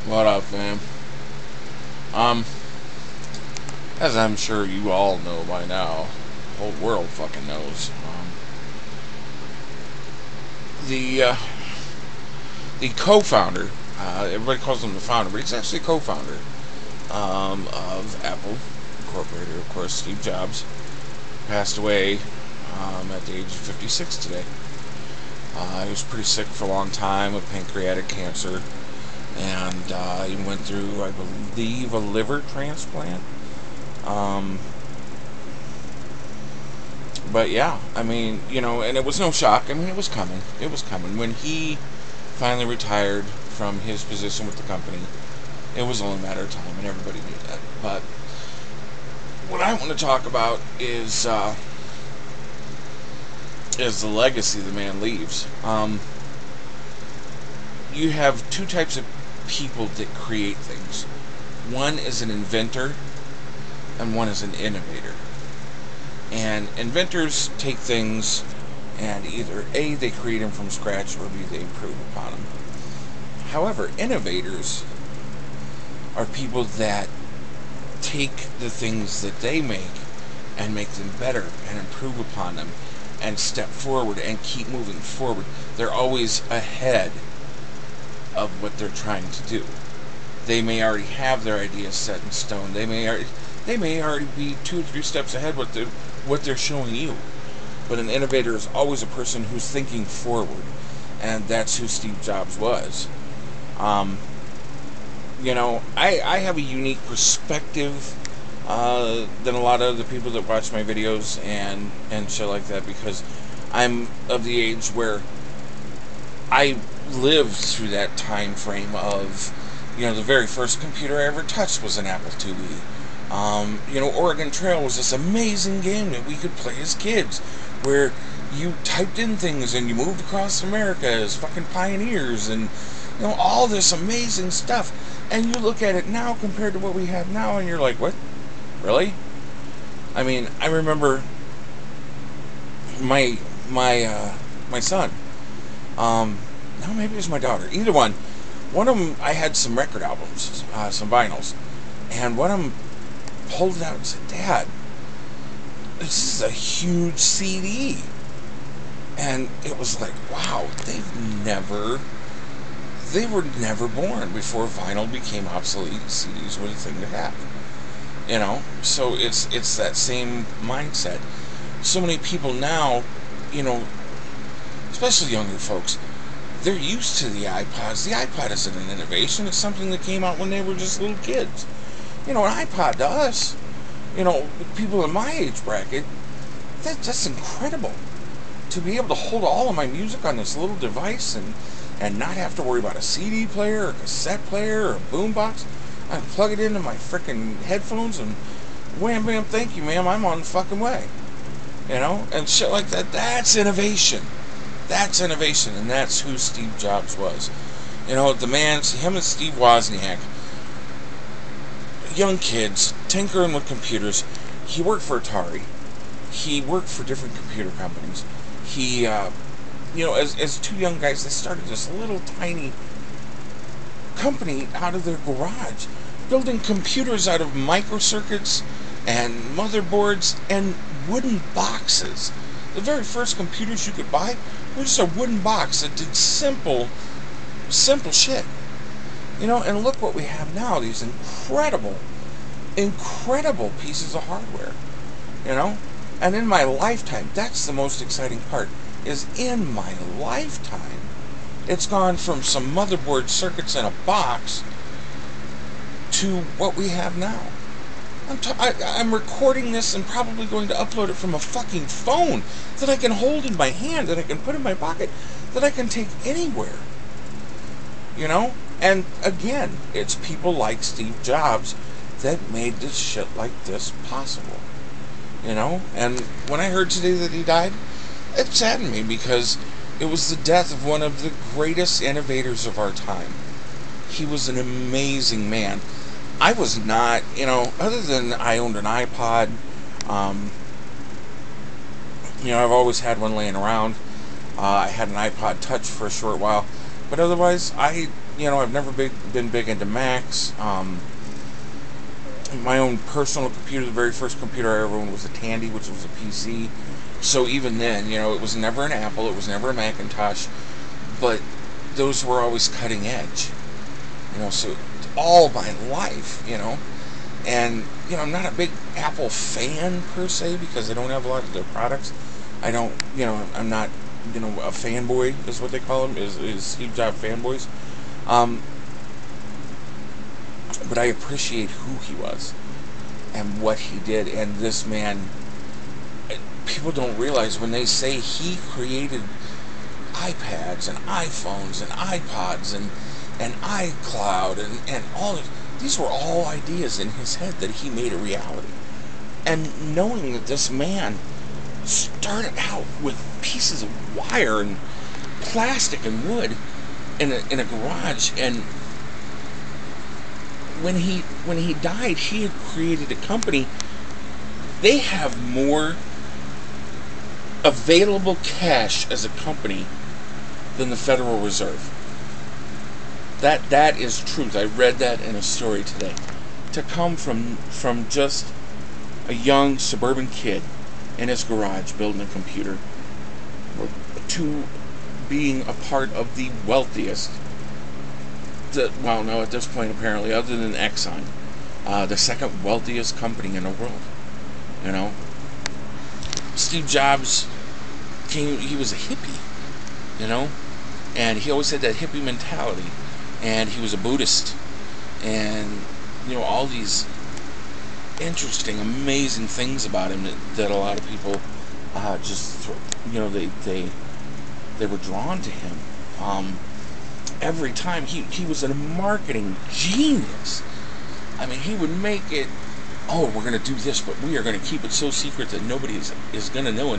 What up, fam? Um, as I'm sure you all know by now, the whole world fucking knows. The uh, the co-founder, everybody calls him the founder, but he's actually a co-founder of Apple Incorporated. Of course, Steve Jobs passed away at the age of 56 today. He was pretty sick for a long time with pancreatic cancer, and he went through, I believe, a liver transplant. But yeah, I mean, and it was no shock. I mean, it was coming. It was coming. When he finally retired from his position with the company, it was only a matter of time, and everybody knew that. But what I want to talk about is the legacy the man leaves. You have two types of people that create things. One is an inventor, and one is an innovator. And inventors take things and either A, they create them from scratch, or B, they improve upon them. However, innovators are people that take the things that they make and make them better and improve upon them and step forward and keep moving forward. They're always ahead of what they're trying to do. They may already have their ideas set in stone. They may already be 2 or 3 steps ahead what they're showing you. But an innovator is always a person who's thinking forward, and that's who Steve Jobs was. I have a unique perspective than a lot of other people that watch my videos and shit like that, because I'm of the age where I lived through that time frame of, the very first computer I ever touched was an Apple IIe. Oregon Trail was this amazing game that we could play as kids, where you typed in things and you moved across America as fucking pioneers, and all this amazing stuff. And you look at it now compared to what we have now, and you're like, what? Really? I mean, I remember my son. No, maybe it was my daughter. Either one. One of them, I had some record albums, some vinyls, and one of them pulled it out and said, "Dad, this is a huge CD." And it was like, wow, they were never born before vinyl became obsolete. CDs were the thing to have. So it's that same mindset. So many people now, especially younger folks, they're used to the iPods. The iPod isn't an innovation. It's something that came out when they were just little kids. An iPod to us, people in my age bracket, that's incredible. To be able to hold all of my music on this little device and not have to worry about a CD player or a cassette player or a boombox. I can plug it into my freaking headphones and wham bam, thank you ma'am, I'm on the fucking way. And shit like that. That's innovation. That's innovation, and that's who Steve Jobs was. The man, him and Steve Wozniak, young kids tinkering with computers. He worked for Atari. He worked for different computer companies. He, as two young guys, they started this little tiny company out of their garage, building computers out of microcircuits and motherboards and wooden boxes. The very first computers you could buy were just a wooden box that did simple shit. And look what we have now, these incredible pieces of hardware. And in my lifetime, that's the most exciting part, is in my lifetime, it's gone from some motherboard circuits in a box to what we have now. I'm recording this and probably going to upload it from a fucking phone that I can hold in my hand, that I can put in my pocket, that I can take anywhere. And again, it's people like Steve Jobs that made this shit like this possible. And when I heard today that he died, it saddened me, because it was the death of one of the greatest innovators of our time. He was an amazing man. I was not, other than I owned an iPod, I've always had one laying around. I had an iPod Touch for a short while, but otherwise, I I've never been big into Macs. My own personal computer, the very first computer I ever owned was a Tandy, which was a PC. So even then, it was never an Apple, it was never a Macintosh, but those were always cutting edge. So all my life, and I'm not a big Apple fan per se because I don't have a lot of their products. I don't, I'm not, a fanboy is what they call them, is Steve Jobs fanboys. But I appreciate who he was and what he did. And this man, people don't realize when they say he created iPads and iPhones and iPods and iCloud and all of these were all ideas in his head that he made a reality. And knowing that this man started out with pieces of wire and plastic and wood in a garage, and when he died, he had created a company. They have more available cash as a company than the Federal Reserve. That is truth. I read that in a story today. To come from just a young suburban kid in his garage building a computer to being a part of the wealthiest, well, no, at this point apparently, other than Exxon, the second wealthiest company in the world. Steve Jobs he was a hippie, and he always had that hippie mentality, and he was a Buddhist, and all these interesting, amazing things about him that a lot of people they were drawn to him. Every time he was a marketing genius. I mean, he would make it, we're going to do this, but we are going to keep it so secret that nobody is going to know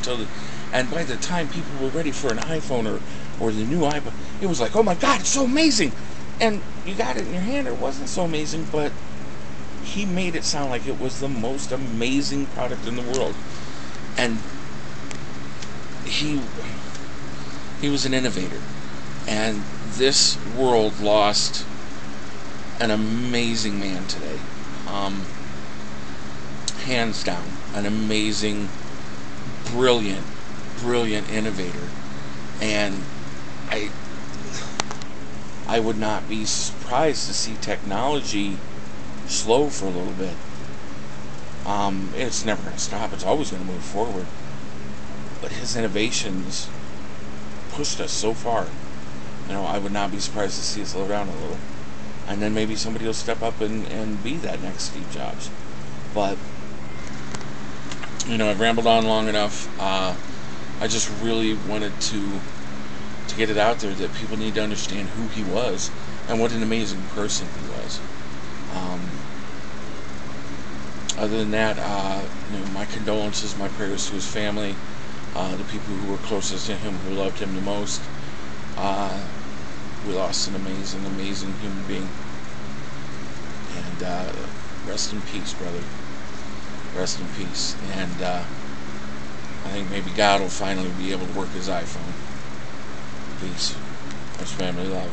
and by the time people were ready for an iPhone or the new iPod, it was like, oh my God, it's so amazing. And you got it in your hand, it wasn't so amazing, but he made it sound like it was the most amazing product in the world. And he was an innovator. And this world lost an amazing man today. Hands down, an amazing, brilliant innovator. And I would not be surprised to see technology slow for a little bit. It's never going to stop. It's always going to move forward. But his innovations pushed us so far. I would not be surprised to see it slow down a little. And then maybe somebody will step up and be that next Steve Jobs. But, I've rambled on long enough. I just really wanted to get it out there that people need to understand who he was and what an amazing person he was. Other than that, my condolences, my prayers to his family, the people who were closest to him, who loved him the most. We lost an amazing human being. And rest in peace, brother. Rest in peace. And I think maybe God will finally be able to work his iPhone. Peace. Much family love.